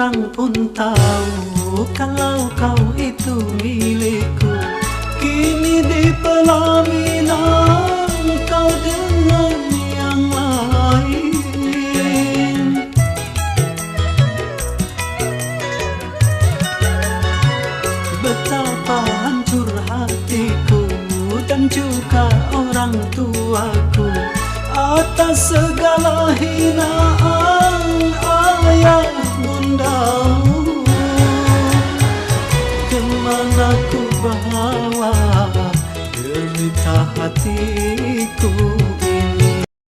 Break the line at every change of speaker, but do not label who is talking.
orang pun tahu kalau kau itu milikku. Kini di pelaminan kau dengan yang lain. Betapa hancur hatiku dan juga orang tuaku atas segala hinaan